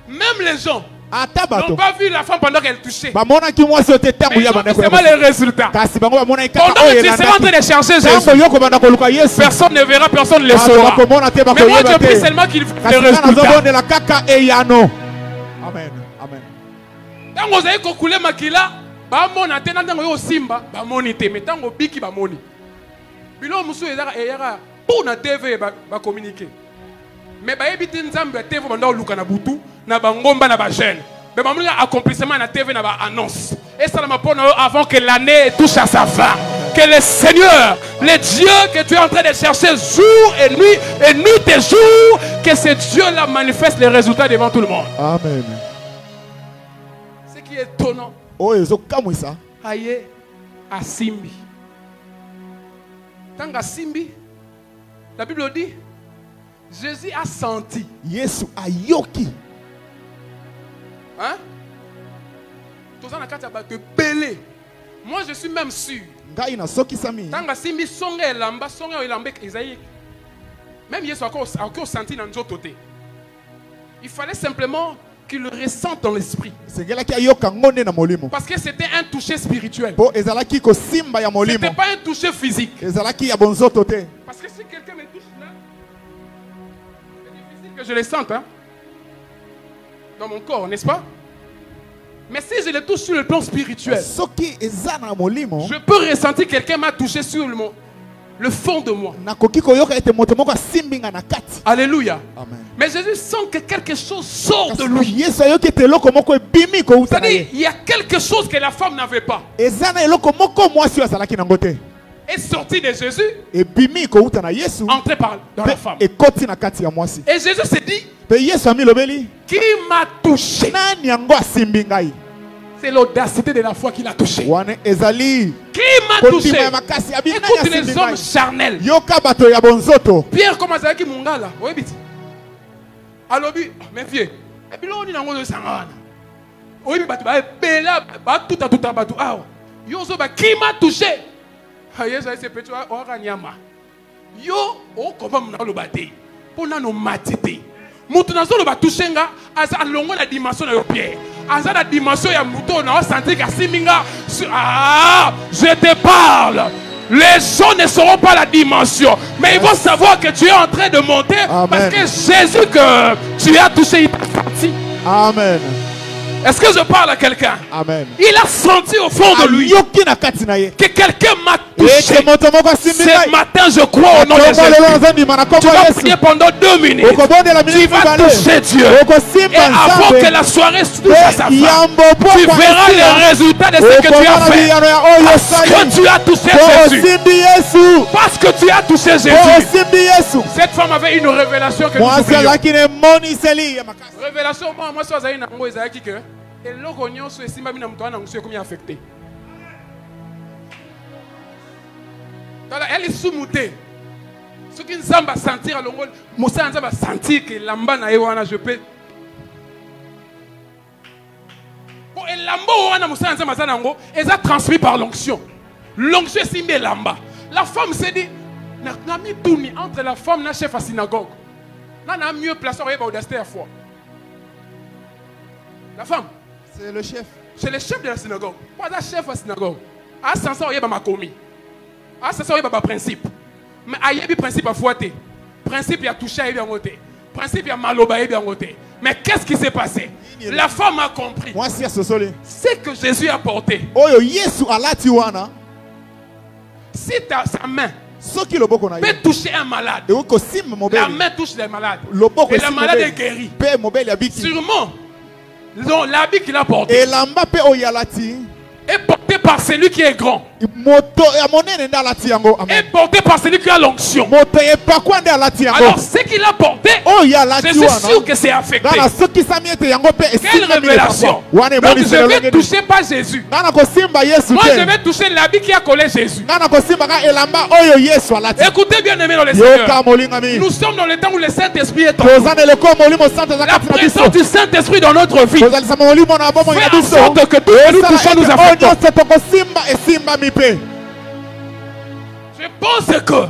Même les gens n'ont pas vu la femme pendant qu'elle touchait. Ba mona ki mwasi ote tangu ya bana ko. C'est pas les résultats. Kasi bango ba mona ikaka. Pendant que tu es en train de chercher Jésus, personne ne verra, personne ne le saura. Mais moi je prie seulement qu'il fasse les résultats. Amen. Amen. Tango zayi ko kule makila, ba mona te nango yo simba, ba moni te, mais tango biki ba moni. Bilo musu ezaka pour na TV va communiquer. Mais ba ebiti nzambe TV banda luka na butu na bangomba na ba jeune. Mais ba mona accomplissement na TV na ba annonce. Et ça m'a pour avant que l'année touche à sa fin. Que le Seigneur, le Dieu que tu es en train de chercher jour et nuit et jour, que ce Dieu-là manifeste les résultats devant tout le monde. Amen. Ce qui est étonnant. Oh, ezo kamwisa. Aye a Simbi. Tanga Simbi. La Bible dit, Jésus a senti. Yesu ayoki. Hein? Moi je suis même sûr. Tanga Simbi songe elamba Isaïe. Même Yesu a encore senti dans notre côté. Il fallait simplement qu'il le ressente dans l'esprit. Parce que c'était un toucher spirituel. C'était pas un toucher physique. Parce que si quelqu'un me touche là, c'est difficile que je le sente, hein? Dans mon corps, n'est-ce pas? Mais si je le touche sur le plan spirituel, je peux ressentir que quelqu'un m'a touché sur le fond de moi. Alléluia. Amen. Mais Jésus sent que quelque chose sort de lui. C'est-à-dire, il y a quelque chose que la femme n'avait pas. Est sorti de Jésus, entré dans la femme. Et Jésus s'est dit, qui m'a touché? C'est l'audacité de la foi qui l'a touché. Qui m'a touché? Écoute les hommes charnels. Pierre comme Azaki Mungala. Oui, biti. Alobi, mes vieux. Et puis là, on est dans le sangana. Oui, mais bela, tout à batu. Ah, yozo ba qui m'a touché? Ah, yes, c'est petit. Oh, ranyama. Yo, oh, comment on a le bâti? Pour nous matiter. Moutonazo le ba touché nga, asa longo la dimension de Pierre. Asa la dimension ya mouton na senti ka siminga. Ah, je te parle. Les gens ne sauront pas la dimension, mais ils vont savoir que tu es en train de monter. Amen. Parce que Jésus que tu as touché, il est parti. Amen. Est-ce que je parle à quelqu'un? Amen. Il a senti au fond de lui que quelqu'un m'a touché. Ce matin, je crois au nom de Jésus. Tu vas prier pendant 2 minutes. Tu vas toucher Dieu. Et avant que la soirée touche à sa fin, tu verras les résultats de ce que tu as fait. Parce que tu as touché Jésus. Parce que tu as touché Jésus. Cette femme avait une révélation que nous oublions. Révélation, moi, je que et l'oignon sur ici, même comme affecté. Elle est sous-moutée. Ce qui nous a sentir, Moussa nous a sentir que l'amba na ewana je peux. Bon, et l'amba wana Moussa nous a mazanango, elle a transmis par l'onction. L'onction c'est simbe l'amba. La femme s'est dit, n'a mis tout entre la femme et la chef à synagogue. N'a mieux placé au audacité à foi. La femme, c'est le chef. C'est le chef de la synagogue. Pas le chef de la synagogue. À ce sens, il y a ma commis. À ce sens, il y a ma principe. Mais il y a un principe à fouetter. Principe, il y a touché à bien côté. Principe, il y a maloba à bien côté. Mais qu'est-ce qui s'est passé? La femme a compris. C'est que Jésus a porté. Si sa main peut toucher un malade, la main touche les malades. Et le malade est guéri. Sûrement. L'habit qu'il a porté est porté par celui qui est grand. Est porté par celui qui a l'onction. Alors ce qu'il a porté, je suis sûr que c'est affecté. Quelle révélation! Donc je vais toucher pas Jésus. Moi je vais toucher l'habit qui a collé Jésus. Écoutez bien aimé dans les Seigneur. Nous sommes dans le temps où le Saint-Esprit est en nous. La présence du Saint-Esprit dans notre vie fait en sorte que tout ce que nous touchons nous affecte. Je pense que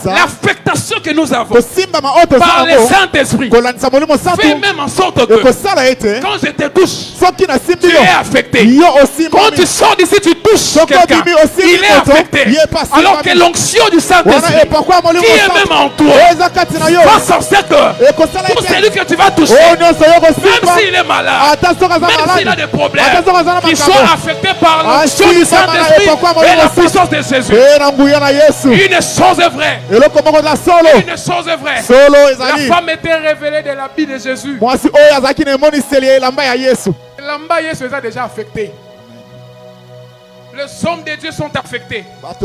l'affectation que nous avons par le Saint-Esprit fait même en sorte que quand je te touche, tu es affecté. Quand tu sors d'ici, tu touches quelqu'un, il est affecté. Alors que l'onction du Saint-Esprit qui est même en toi va sortir que pour celui que tu vas toucher, même s'il est malade, même s'il a des problèmes, qu'il soit affecté par l'onction du Saint-Esprit et la puissance de Jésus. Une chose est vraie. Une chose est vraie. La femme était révélée de l'habit de Jésus. L'amba Jésus est déjà affecté. Les hommes de Dieu sont affectés. Parce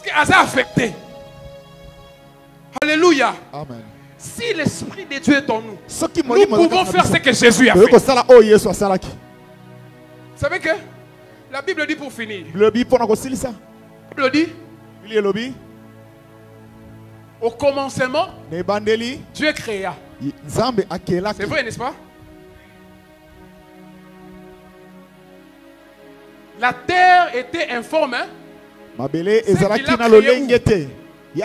que Asa affecté. Alléluia. Amen. Si l'Esprit de Dieu est en nous, nous pouvons faire ce que Jésus a fait. Vous savez que la Bible dit pour finir. La Bible dit au commencement, Dieu créa. C'est vrai, n'est-ce pas? La terre était informe. Hein? Il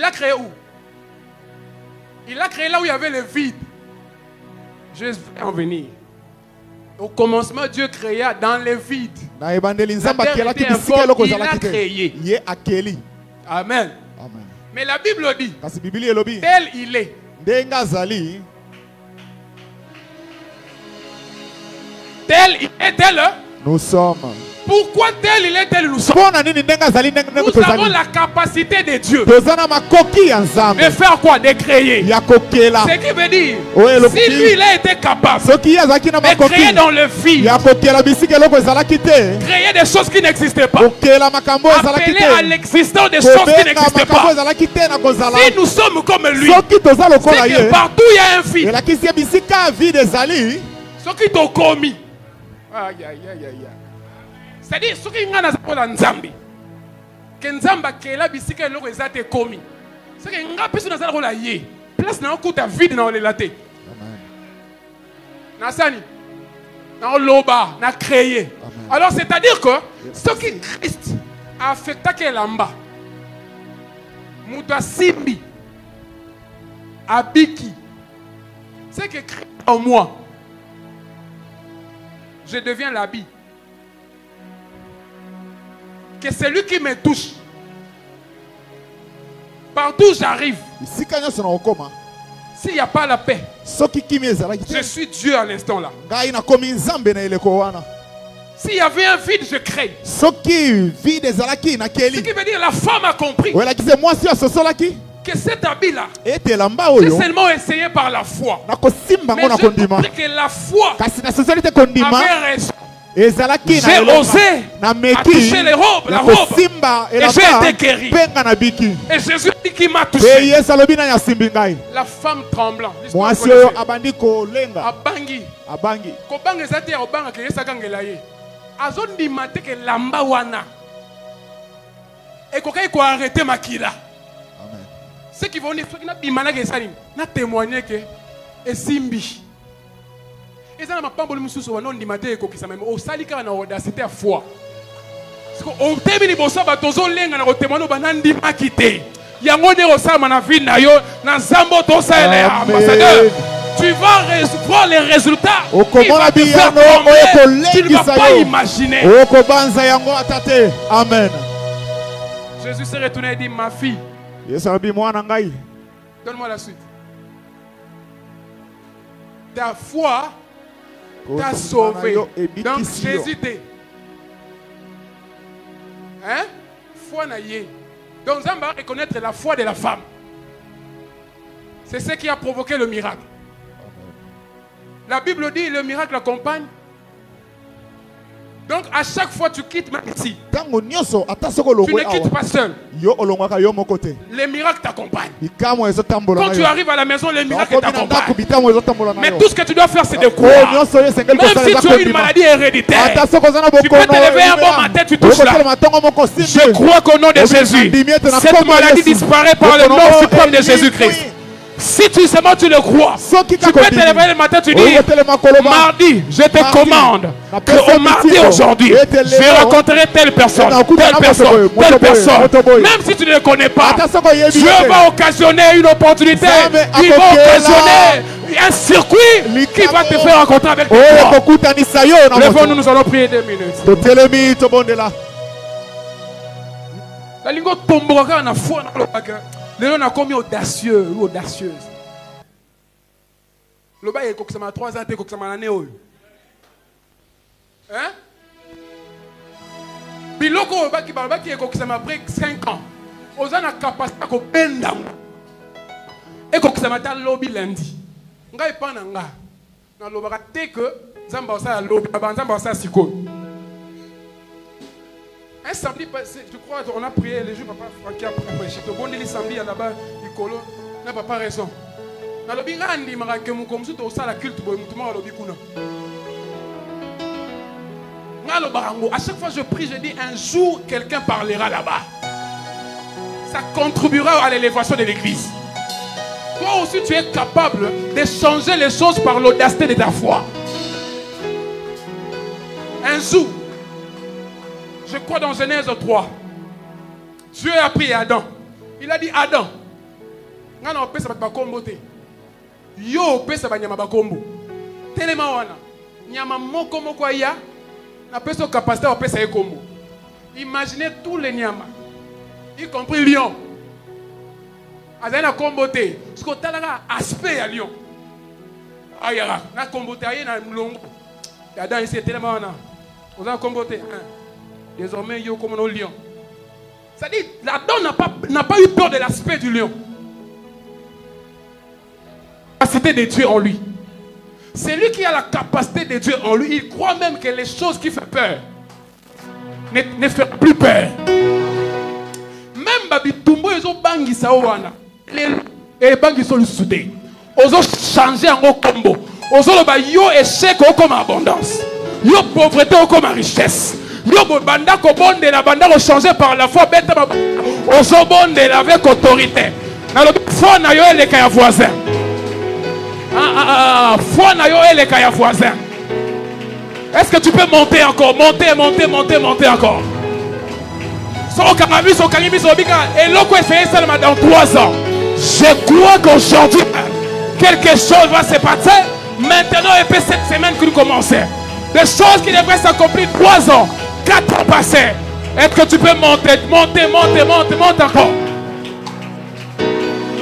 a créé où? Il a créé là où il y avait le vide. Je vais en venir. Au commencement, Dieu créa dans le vide. La terre était informe, il a créé. Amen. Mais la Bible dit, tel il est. Tel il est, tel. Nous sommes. Pourquoi tel il est, tel nous sommes? Nous avons la capacité de Dieu de faire quoi? De créer. Ce qui veut dire, si lui il a été capable de créer dans le vide, créer des choses qui n'existaient pas, appeler à l'existence des choses qui n'existaient pas. Si nous sommes comme lui, c'est que partout il y a un vide. Ce qui t'a commis. Aïe aïe aïe aïe. C'est-à-dire, ce qui est dans Nzambi, que Nzamba qui là bisika loko ezate komi. C'est que nga peso na zala la yé. Place na okuta vide na olelate. Amen. Na sani. Na loba, na créé. Alors c'est-à-dire que ce qui Christ a affecté que lamba. Muta simbi. Abiki. C'est que Christ en moi. Je deviens l'habit. Que celui qui me touche, partout où j'arrive, s'il n'y a pas la paix, je suis Dieu à l'instant là. S'il y avait un vide, je crée. Ce qui veut dire la femme a compris que cet habit là est seulement essayé par la foi. Mais j'ai compris que la foi avait raison. J'ai osé toucher les robes, la robe, et j'ai été guéri. Et Jésus dit qu'il m'a touché. La femme tremblant. Abangi. Kobanga ezate obanga ke yesakangela ye. Azondi mate ke lamba wana. Et kokai ko arrêter makila. Amen. Ceux qui vont dire ceux qui n'a bimana ke sali, na témoigner que esimbi. Et ça n'a pas de mususu wa non dimate ko kisama o salika na audacité à foi. Parce que au termine bossa ba tozo lenga na témoigner banandi makite. Yango de osama na vie na yo na zambo to sa ele ambassadeur. Tu vas voir les résultats. Il va te faire trembler. Tu ne vas pas imaginer. Amen. Jésus s'est retourné et dit, ma fille, donne-moi la suite. Ta foi t'a sauvé. Donc Jésus t'est. Hein? Foi n'a yé. Donc on va reconnaître la foi de la femme. C'est ce qui a provoqué le miracle. La Bible dit le miracle accompagne. Donc à chaque fois tu quittes même ici. Tu ne quittes pas seul. Les miracles t'accompagnent. Quand tu arrives à la maison, les miracles t'accompagnent. Mais tout ce que tu dois faire, c'est de croire. Même si tu as une maladie héréditaire, tu peux te lever un bon matin, tu touches là. Je crois qu'au nom de Jésus, cette maladie disparaît par le nom suprême de Jésus-Christ. Si tu seulement tu le crois, tu peux te lever le matin, tu dis mardi, je te commande qu'au mardi aujourd'hui, je rencontrerai telle personne, telle personne, telle personne. Même si tu ne le connais pas, Dieu va occasionner une opportunité, il va occasionner un circuit qui va te faire rencontrer avec toi. Levons-nous, nous allons prier 2 minutes. La lingo tomboka na foi na lobaka. Les gens ont commis audacieux ou audacieuse. Le bail est comme ça, 3 ans, comme ça, l'année. Hein? Biloko, qui est comme ça, après 5 ans. Aux gens ont la capacité de bendre. Et comme ça, matin, lobby lundi. Nga est pas nanga. Dans le baga, t'es que Zamba ça lobby, Zamba ça siko. Un samedi, je crois qu'on a prié, les jours, papa Francky a prêché. Le bon délit samedi, là-bas, il n'a pas raison. Dans le bingandi, il m'a dit que mon comme ça, au la culte, tout le monde a lobby kuna. À chaque fois que je prie, je dis un jour, quelqu'un parlera là-bas. Ça contribuera à l'élévation de l'église. Toi aussi, tu es capable de changer les choses par l'audacité de ta foi. Un jour. Je crois dans Genèse 3. Dieu a pris Adam. Il a dit Adam. Ngana opesa ba kombo te. Yo opesa ba nyama ba kombo. Telema wana. Nyama moko moko ya na pesa capacité opesa e kombo. Imaginez tous les nyama. Y compris lion. Azana kombo te. Ce que talaka aspect à lion. Ayara, na kombo te aye na mlongo. Adam ici telema wana. Ozana kombo te. Désormais yo comme un lion. C'est-à-dire, l'Adam n'a pas eu peur de l'aspect du lion. La capacité de Dieu en lui. C'est lui qui a la capacité de Dieu en lui. Il croit même que les choses qui font peur ne font plus peur. Même Babitumbo, ils ont bangi sawana. Les bangi sont soudés. Ils ont changé en combo. Ils ont le yo échec comme abondance. Yo pauvreté comme richesse. Yo banda ko bonde la banda ko changer par la foi bête ozo bonde avec autorité. Na le foi na yo ele kaya voisin. Foi na yo ele kaya voisin. Est-ce que tu peux monter encore, monter encore? So kangabi so kangibi so bika et loko essayer seulement dans 3 ans. Je crois qu'aujourd'hui quelque chose va se passer. Maintenant et puis cette semaine que nous commençons. Des choses qui devraient s'accomplir 3 ans. 4 ans passés. Est-ce que tu peux monter encore?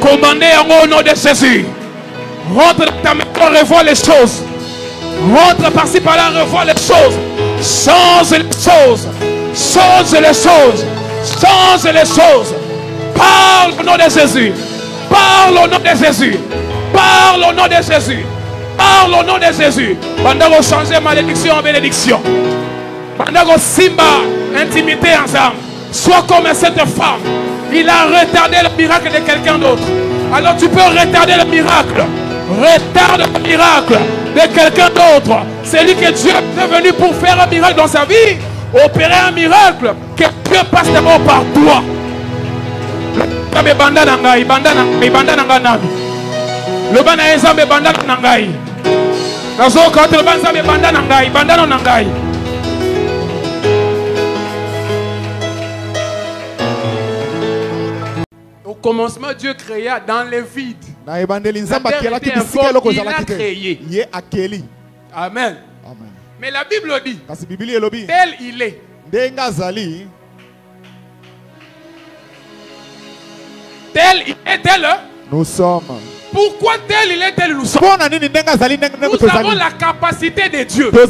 Commandez au nom de Jésus. Rentre dans ta maison, revois les choses. Rentre par-ci par-là, revois les choses. Change les choses. Change les choses. Change les choses. Parle au nom de Jésus. Parle au nom de Jésus. Parle au nom de Jésus. Parle au nom de Jésus. Pendant qu'on change malédiction en bénédiction. Pendant qu'on simba intimité ensemble. Sois comme cette femme. Il a retardé le miracle de quelqu'un d'autre. Alors tu peux retarder le miracle. Retarde le miracle de quelqu'un d'autre. C'est lui que Dieu est venu pour faire un miracle dans sa vie. Opérer un miracle. Que Dieu passe d'abord par toi. Le bandana nangai, bandana nganami. Le bandana ezambe bandana nangai. Nazo quand le bandana bandana nangai, bandana nangai. Au commencement, Dieu créa dans le vide. La terre était informe, il a créé. Amen. Mais la Bible dit, tel il est. Tel il est, tel nous sommes. Pourquoi tel il est, tel nous sommes? Nous avons la capacité de Dieu de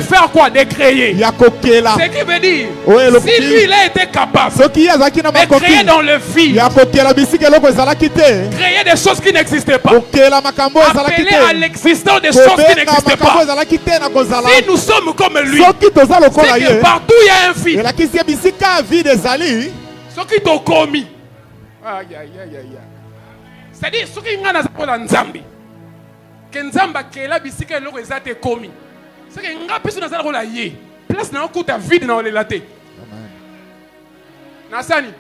faire quoi? De créer. Ce qui veut dire, si lui il a été capable de créer dans le vide, créer des choses qui n'existaient pas, appeler à l'existence des choses qui n'existaient pas. Si nous sommes comme lui, c'est que partout il y a un vide. Ce qui t'ont commis. Aïe aïe aïe aïe. C'est-à-dire, ce qui est dans Nzambi, que Nzamba qui là bisika loko ezate komi. C'est que nga peso na zala la yé. Place na okuta vide na olelate. Amen. Na sani.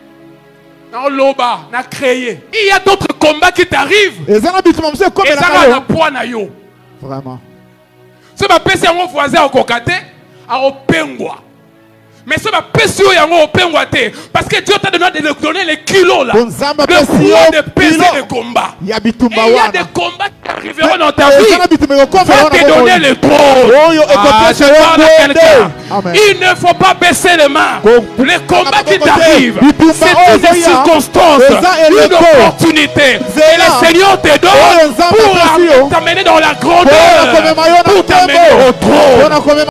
Na loba, na créer. Il y a d'autres combats qui t'arrivent. Et ça na poids na yo. Vraiment. Ce ma pesi yango voisin au kokate, a opengwa. Mais ce n'est pas sûr parce que Dieu t'a donné les kilos là. Le poids de peser le combat. Et il y a des combats qui arriveront dans ta vie. Va te donner le droit. Il ne faut pas baisser les mains. Les combats qui t'arrivent, c'est des circonstances, une opportunité. Et le Seigneur te donne pour t'amener dans la grandeur, pour t'amener au trône.